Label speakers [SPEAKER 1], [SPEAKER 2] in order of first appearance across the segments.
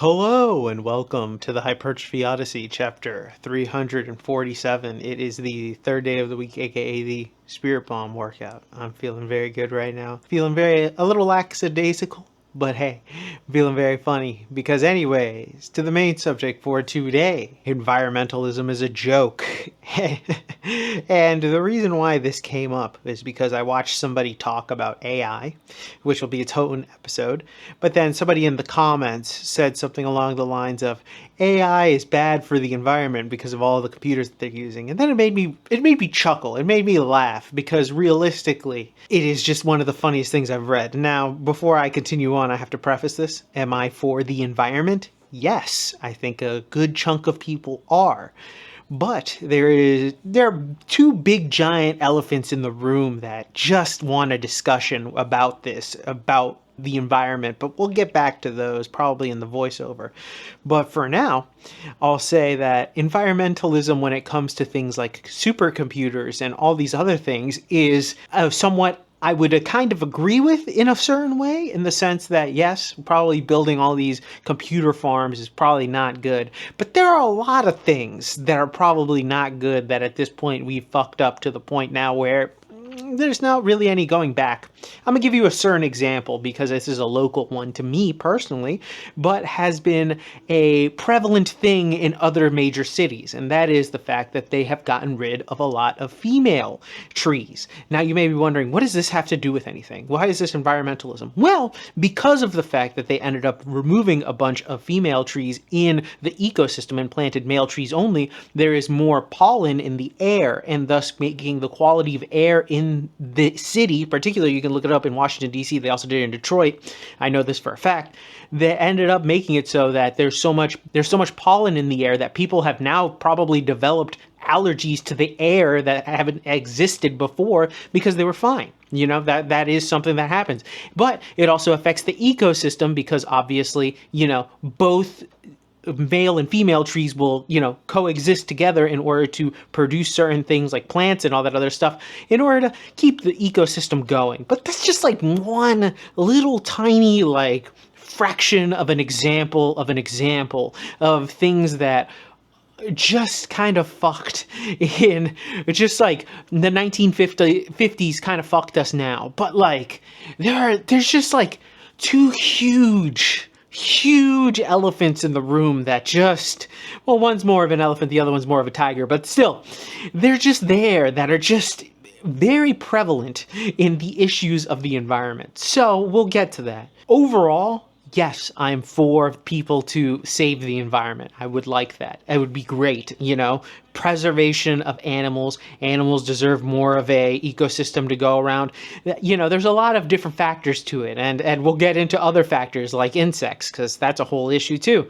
[SPEAKER 1] Hello and welcome to the Hypertrophy Odyssey, chapter 347. It is the third day of the week, aka the Spirit Bomb workout. I'm feeling very good right now. Feeling a little lackadaisical, but hey, feeling very funny. Because anyways, to the main subject for today, environmentalism is a joke. And the reason why this came up is because I watched somebody talk about AI, which will be its own episode, but then somebody in the comments said something along the lines of AI is bad for the environment because of all the computers that they're using. And then it made me chuckle. It made me laugh because realistically, it is just one of the funniest things I've read. Now, before I continue on, I have to preface this. Am I for the environment? Yes, I think a good chunk of people are. But there are two big giant elephants in the room that just want a discussion about this, about the environment, but we'll get back to those probably in the voiceover. But for now, I'll say that environmentalism when it comes to things like supercomputers and all these other things is somewhat I would kind of agree with in a certain way, in the sense that, yes, probably building all these computer farms is probably not good. But there are a lot of things that are probably not good that at this point we've fucked up to the point now where there's not really any going back. I'm going to give you a certain example because this is a local one to me personally, but has been a prevalent thing in other major cities, and that is the fact that they have gotten rid of a lot of female trees. Now you may be wondering, what does this have to do with anything? Why is this environmentalism? Well, because of the fact that they ended up removing a bunch of female trees in the ecosystem and planted male trees only, there is more pollen in the air, and thus making the quality of air in the city, particularly, you can look it up in Washington, D.C., they also did it in Detroit, I know this for a fact, they ended up making it so that there's so much pollen in the air that people have now probably developed allergies to the air that haven't existed before because they were fine. You know, that is something that happens. But it also affects the ecosystem because obviously, you know, both male and female trees will, you know, coexist together in order to produce certain things like plants and all that other stuff in order to keep the ecosystem going. But that's just like one little tiny like fraction of an example of things that just kind of fucked in, just like the 1950s kind of fucked us now. But like there's just like two huge elephants in the room that just, well, one's more of an elephant, the other one's more of a tiger, but still, they're just there that are just very prevalent in the issues of the environment. So we'll get to that. Overall, yes, I'm for people to save the environment. I would like that. It would be great, you know, preservation of animals. Animals deserve more of a ecosystem to go around. You know, there's a lot of different factors to it, and we'll get into other factors like insects, because that's a whole issue too.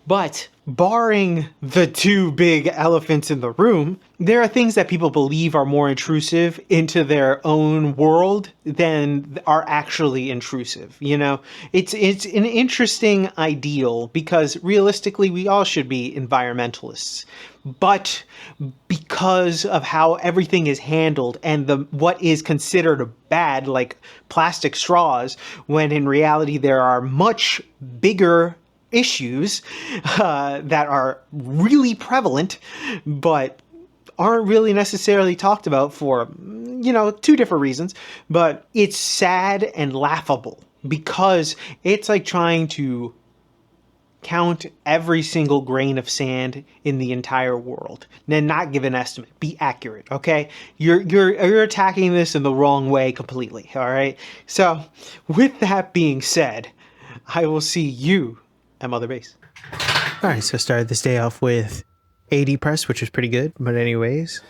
[SPEAKER 1] But barring the two big elephants in the room, there are things that people believe are more intrusive into their own world than are actually intrusive. You know, it's an interesting ideal because realistically we all should be environmentalists. But because of how everything is handled and what is considered bad, like plastic straws, when in reality there are much bigger issues that are really prevalent, but aren't really necessarily talked about for, you know, two different reasons. But it's sad and laughable because it's like trying to count every single grain of sand in the entire world and not give an estimate. Be accurate, okay? You're attacking this in the wrong way completely, all right? So with that being said, I will see you at Mother Base. All right, so I started this day off with AD Press, which was pretty good. But anyways,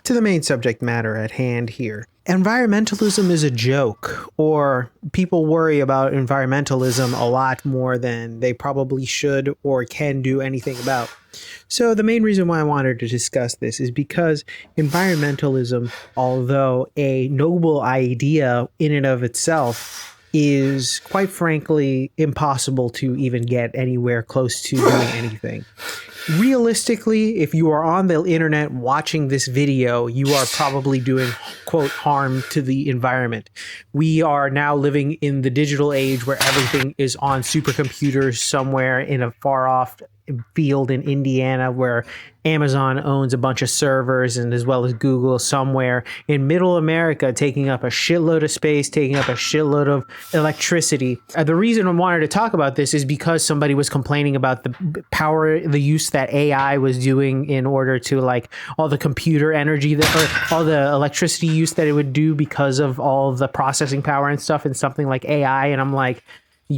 [SPEAKER 1] to the main subject matter at hand here. Environmentalism is a joke, or people worry about environmentalism a lot more than they probably should or can do anything about. So the main reason why I wanted to discuss this is because environmentalism, although a noble idea in and of itself, is quite frankly impossible to even get anywhere close to doing anything. realistically, if you are on the internet watching this video, you are probably doing, quote, harm to the environment. We are now living in the digital age where everything is on supercomputers somewhere in a far off field in Indiana, where Amazon owns a bunch of servers, and as well as Google somewhere in middle America, taking up a shitload of space, taking up a shitload of electricity. The reason I wanted to talk about this is because somebody was complaining about the use that AI was doing in order to, like, all the computer energy or all the electricity use that it would do because of all the processing power and stuff in something like AI. And I'm like,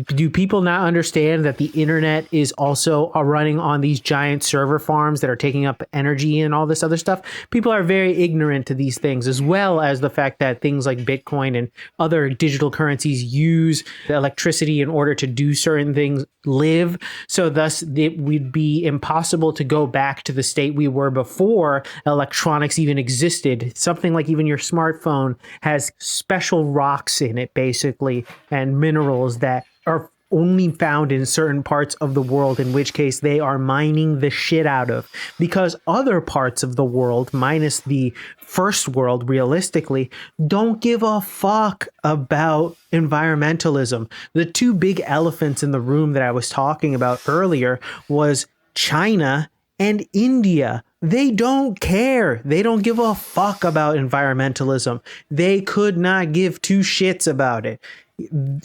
[SPEAKER 1] do people not understand that the internet is also running on these giant server farms that are taking up energy and all this other stuff? People are very ignorant to these things, as well as the fact that things like Bitcoin and other digital currencies use electricity in order to do certain things, live. So thus it would be impossible to go back to the state we were before electronics even existed. Something like even your smartphone has special rocks in it, basically, and minerals that are only found in certain parts of the world, in which case they are mining the shit out of, because other parts of the world, minus the first world, realistically, don't give a fuck about environmentalism. The two big elephants in the room that I was talking about earlier was China and India. They don't care. They don't give a fuck about environmentalism. They could not give two shits about it.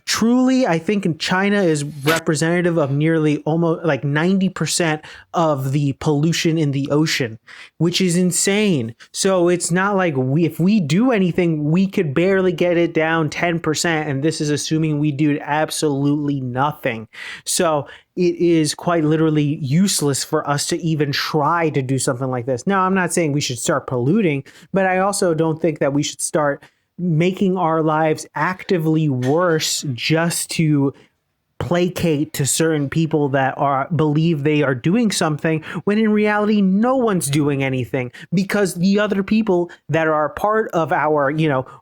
[SPEAKER 1] Truly, I think China is representative of nearly almost like 90% of the pollution in the ocean, which is insane. So it's not like if we do anything, we could barely get it down 10%. And this is assuming we do absolutely nothing. So it is quite literally useless for us to even try to do something like this. Now, I'm not saying we should start polluting, but I also don't think that we should start making our lives actively worse just to placate to certain people that believe they are doing something, when in reality no one's doing anything, because the other people that are part of our,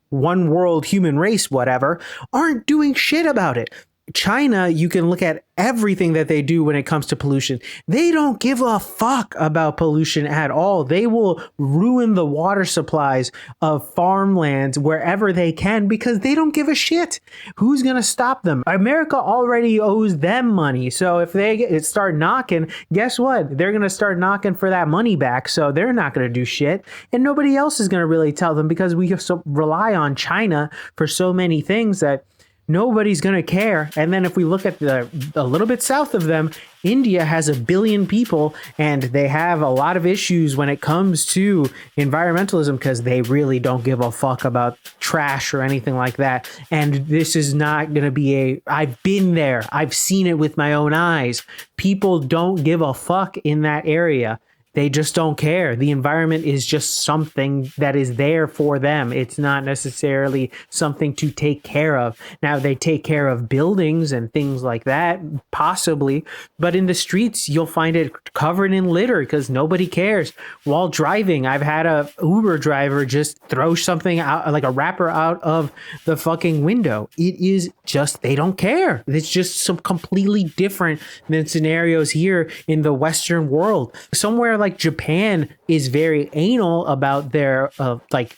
[SPEAKER 1] one world human race, whatever, aren't doing shit about it. China, you can look at everything that they do when it comes to pollution. They don't give a fuck about pollution at all. They will ruin the water supplies of farmlands wherever they can because they don't give a shit. Who's going to stop them? America already owes them money. So if they start knocking, guess what? They're going to start knocking for that money back. So they're not going to do shit. And nobody else is going to really tell them, because we rely on China for so many things that nobody's going to care. And then if we look at a little bit south of them, India has 1 billion people, and they have a lot of issues when it comes to environmentalism because they really don't give a fuck about trash or anything like that. And this is not going to be I've been there. I've seen it with my own eyes. People don't give a fuck in that area. They just don't care. The environment is just something that is there for them. It's not necessarily something to take care of. Now, they take care of buildings and things like that, possibly, but in the streets, you'll find it covered in litter because nobody cares. While driving, I've had a Uber driver just throw something out, like a wrapper out of the fucking window. It is just, they don't care. It's just some completely different than scenarios here in the Western world. Somewhere like Japan is very anal about their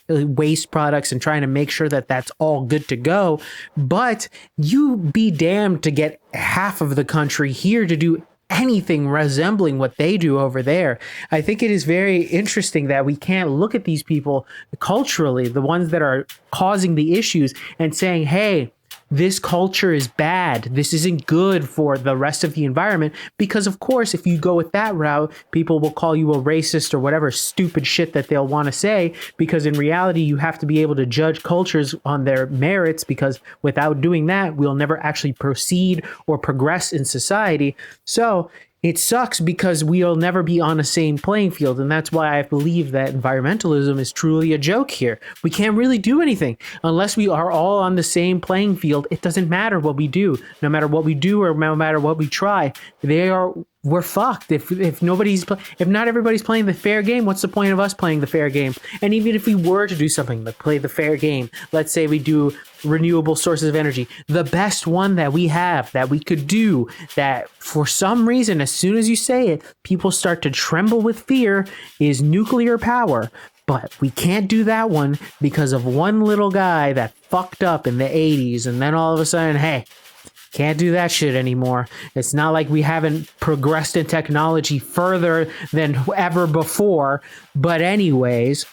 [SPEAKER 1] waste products and trying to make sure that that's all good to go. But you be damned to get half of the country here to do anything resembling what they do over there. I think it is very interesting that we can't look at these people culturally, the ones that are causing the issues, and saying, hey, this culture is bad. This isn't good for the rest of the environment. Because, of course, if you go with that route, people will call you a racist or whatever stupid shit that they'll want to say. Because in reality, you have to be able to judge cultures on their merits, because without doing that, we'll never actually proceed or progress in society. So it sucks because we'll never be on the same playing field. And that's why I believe that environmentalism is truly a joke here. We can't really do anything unless we are all on the same playing field. It doesn't matter what we do. No matter what we do or no matter what we try,
[SPEAKER 2] we're fucked. If not everybody's playing the fair game, what's the point of us playing the fair game? And even if we were to do something like play the fair game, let's say we do renewable sources of energy, the best one that we have that we could do, that for some reason, as soon as you say it, people start to tremble with fear, is nuclear power. But we can't do that one because of one little guy that fucked up in the 80s, and then all of a sudden, hey, can't do that shit anymore. It's not like we haven't progressed in technology further than ever before. But anyways,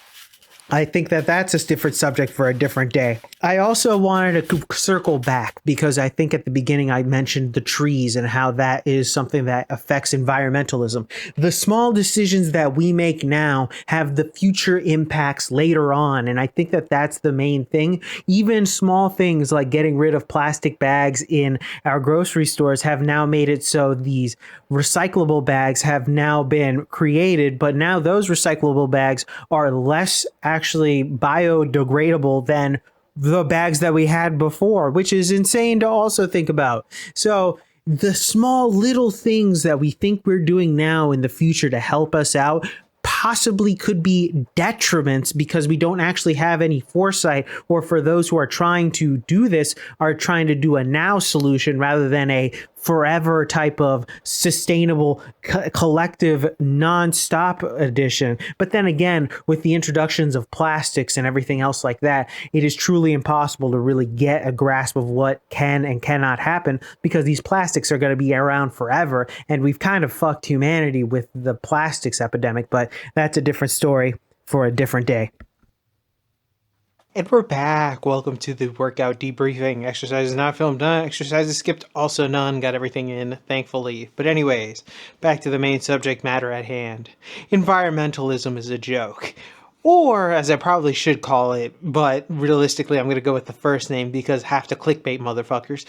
[SPEAKER 2] I think that that's a different subject for a different day. I also wanted to circle back because I think at the beginning I mentioned the trees and how that is something that affects environmentalism. The small decisions that we make now have the future impacts later on. And I think that that's the main thing. Even small things like getting rid of plastic bags in our grocery stores have now made it so these recyclable bags have now been created, but now those recyclable bags are less actually biodegradable than the bags that we had before, which is insane to also think about. So the small little things that we think we're doing now in the future to help us out possibly could be detriments because we don't actually have any foresight, or for those who are trying to do this are trying to do a now solution rather than a forever type of sustainable collective non-stop edition. But then again, with the introductions of plastics and everything else like that, it is truly impossible to really get a grasp of what can and cannot happen because these plastics are going to be around forever. And we've kind of fucked humanity with the plastics epidemic, but that's a different story for a different day.
[SPEAKER 1] And we're back. Welcome to the workout debriefing. Exercises not filmed, none. Exercises skipped, also none. Got everything in, thankfully. But anyways, back to the main subject matter at hand. Environmentalism is a joke. Or, as I probably should call it, but realistically I'm going to go with the first name because half the clickbait motherfuckers.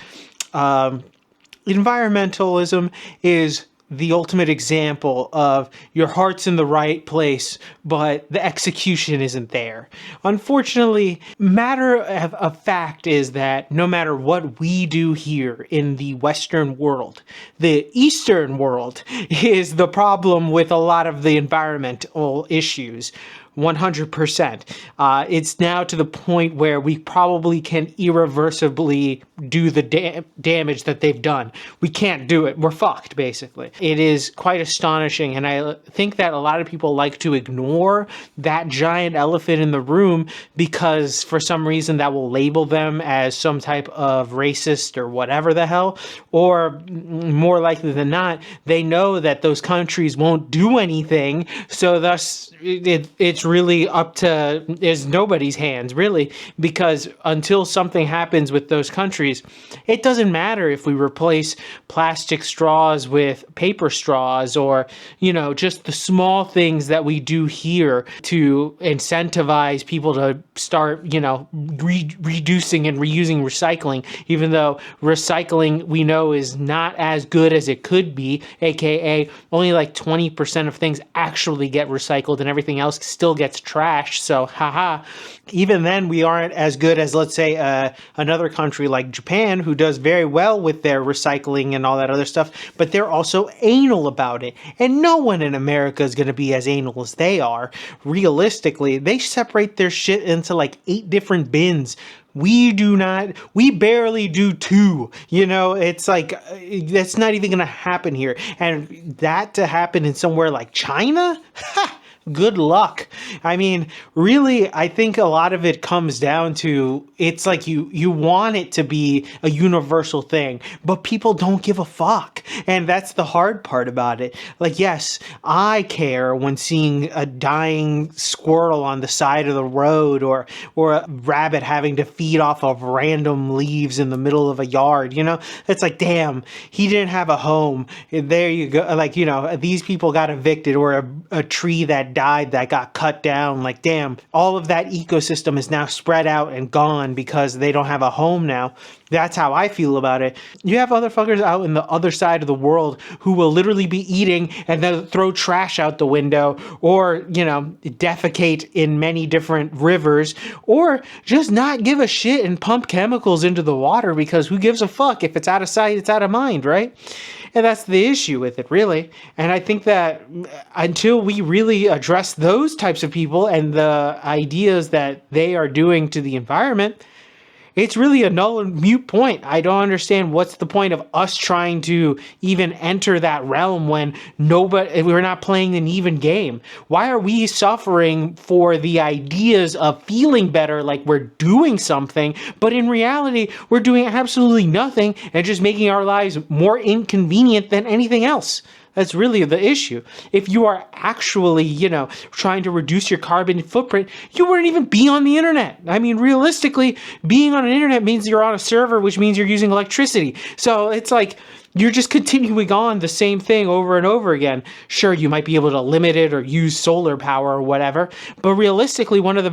[SPEAKER 1] Environmentalism is the ultimate example of your heart's in the right place, but the execution isn't there. Unfortunately, matter of fact is that no matter what we do here in the Western world, the Eastern world is the problem with a lot of the environmental issues. 100%. It's now to the point where we probably can irreversibly do the damage that they've done. We can't do it. We're fucked, basically. It is quite astonishing, and I think that a lot of people like to ignore that giant elephant in the room because for some reason that will label them as some type of racist or whatever the hell, or more likely than not, they know that those countries won't do anything, so thus it's really up to is nobody's hands, really, because until something happens with those countries, it doesn't matter if we replace plastic straws with paper straws or, just the small things that we do here to incentivize people to start, reducing and reusing recycling, even though recycling we know is not as good as it could be, aka only like 20% of things actually get recycled and everything else still gets trashed. So, haha. Even then, we aren't as good as, let's say, another country like Japan, who does very well with their recycling and all that other stuff, but they're also anal about it. And no one in America is going to be as anal as they are. Realistically, they separate their shit into like 8 different bins. We do not, we barely do 2, it's like, that's not even going to happen here. And that to happen in somewhere like China? Ha! Good luck. I mean, really, I think a lot of it comes down to, it's like you want it to be a universal thing, but people don't give a fuck. And that's the hard part about it. Like, yes, I care when seeing a dying squirrel on the side of the road or a rabbit having to feed off of random leaves in the middle of a yard, It's like, damn, he didn't have a home. There you go. Like, these people got evicted, or a tree that died that got cut down. Like, damn, all of that ecosystem is now spread out and gone because they don't have a home now. That's how I feel about it. You have other fuckers out in the other side of the world who will literally be eating and then throw trash out the window, or, you know, defecate in many different rivers, or just not give a shit and pump chemicals into the water, because who gives a fuck? If it's out of sight, it's out of mind, right? And that's the issue with it, really. And I think that until we really address those types of people and the ideas that they are doing to the environment, it's really a null and mute point. I don't understand what's the point of us trying to even enter that realm when we're not playing an even game. Why are we suffering for the ideas of feeling better, like we're doing something, but in reality, we're doing absolutely nothing and just making our lives more inconvenient than anything else? That's really the issue. If you are actually, you know, trying to reduce your carbon footprint, you wouldn't even be on the internet. I mean, realistically, being on an internet means you're on a server, which means you're using electricity. So it's like you're just continuing on the same thing over and over again. Sure, you might be able to limit it or use solar power or whatever, but realistically, one of the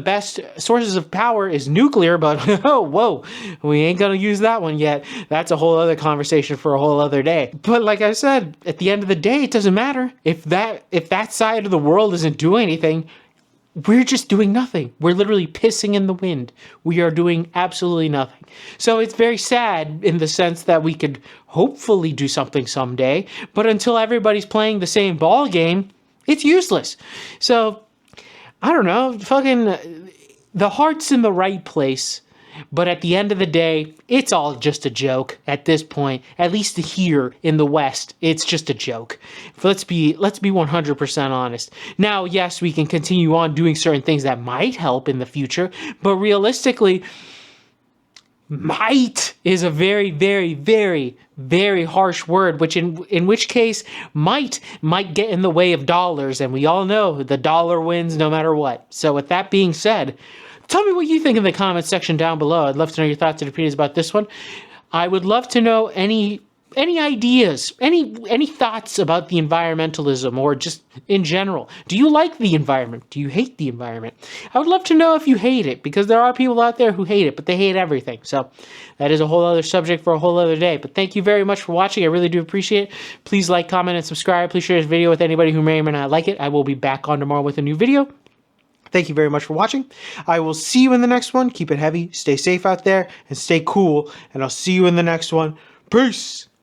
[SPEAKER 1] best sources of power is nuclear, but oh, whoa, we ain't gonna use that one yet. That's a whole other conversation for a whole other day. But like I said, at the end of the day, it doesn't matter. If that side of the world isn't doing anything, we're just doing nothing. We're literally pissing in the wind. We are doing absolutely nothing. So it's very sad in the sense that we could hopefully do something someday, but until everybody's playing the same ball game, it's useless. So I don't know, fucking the heart's in the right place. But at the end of the day, it's all just a joke at this point. At least here in the West, it's just a joke. Let's be 100% honest. Now, yes, we can continue on doing certain things that might help in the future, but realistically, might is a very, very, very, very harsh word, which in which case might get in the way of dollars, and we all know the dollar wins no matter what. So with that being said, tell me what you think in the comments section down below. I'd love to know your thoughts and opinions about this one. I would love to know any ideas, any thoughts about the environmentalism, or just in general. Do you like the environment? Do you hate the environment? I would love to know if you hate it, because there are people out there who hate it, but they hate everything. So that is a whole other subject for a whole other day. But thank you very much for watching. I really do appreciate it. Please like, comment, and subscribe. Please share this video with anybody who may or may not like it. I will be back on tomorrow with a new video. Thank you very much for watching. I will see you in the next one. Keep it heavy, stay safe out there, and stay cool. And I'll see you in the next one. Peace!